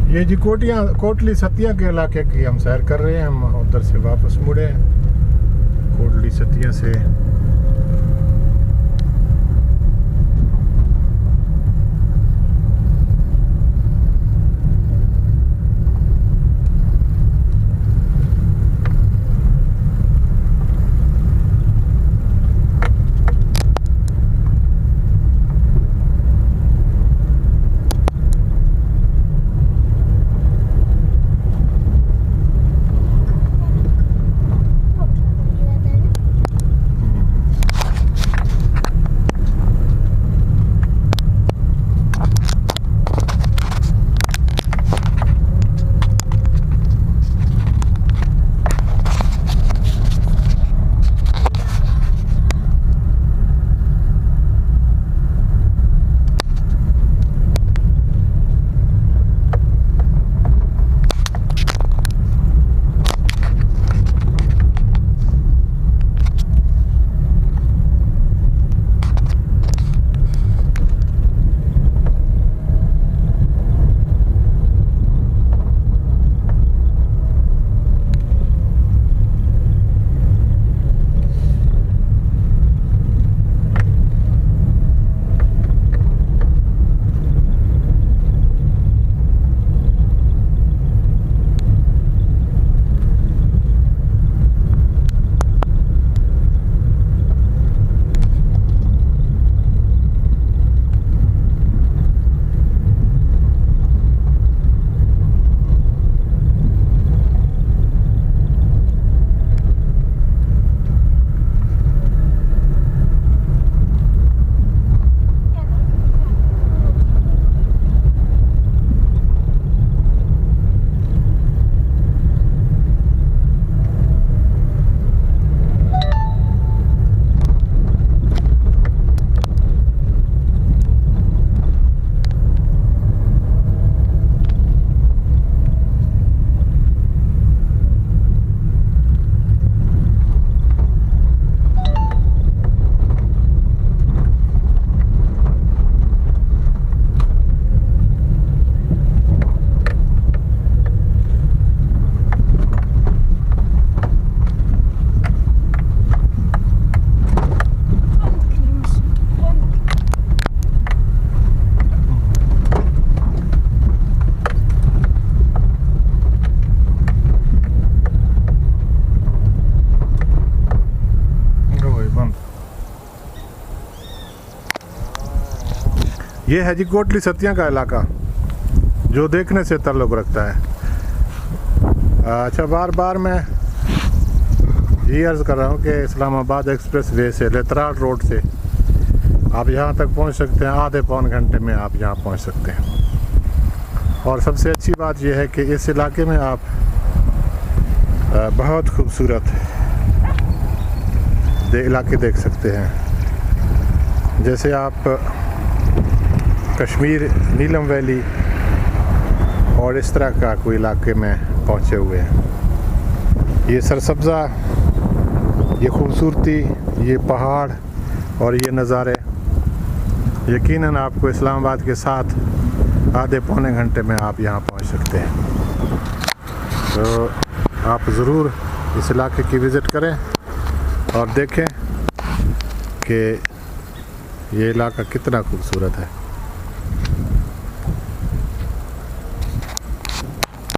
ये जी कोटली सतिया के इलाके की हम सैर कर रहे हैं। हम उधर से वापस मुड़े हैं कोटली सतिया से। ये है जी कोटली सतिया का इलाका जो देखने से ताल्लुक़ रखता है। अच्छा, बार बार मैं ये अर्ज़ कर रहा हूँ कि इस्लामाबाद एक्सप्रेस वे से लेतराड़ रोड से आप यहाँ तक पहुँच सकते हैं। आधे पौन घंटे में आप यहाँ पहुँच सकते हैं। और सबसे अच्छी बात यह है कि इस इलाके में आप बहुत खूबसूरत इलाके देख सकते हैं। जैसे आप कश्मीर, नीलम वैली और इस तरह का कोई इलाके में पहुँचे हुए हैं। ये सरसब्ज़ा, ये खूबसूरती, ये पहाड़ और ये नज़ारे यकीनन आपको इस्लामाबाद के साथ आधे पौने घंटे में आप यहाँ पहुँच सकते हैं। तो आप ज़रूर इस इलाके की विज़िट करें और देखें कि ये इलाका कितना खूबसूरत है।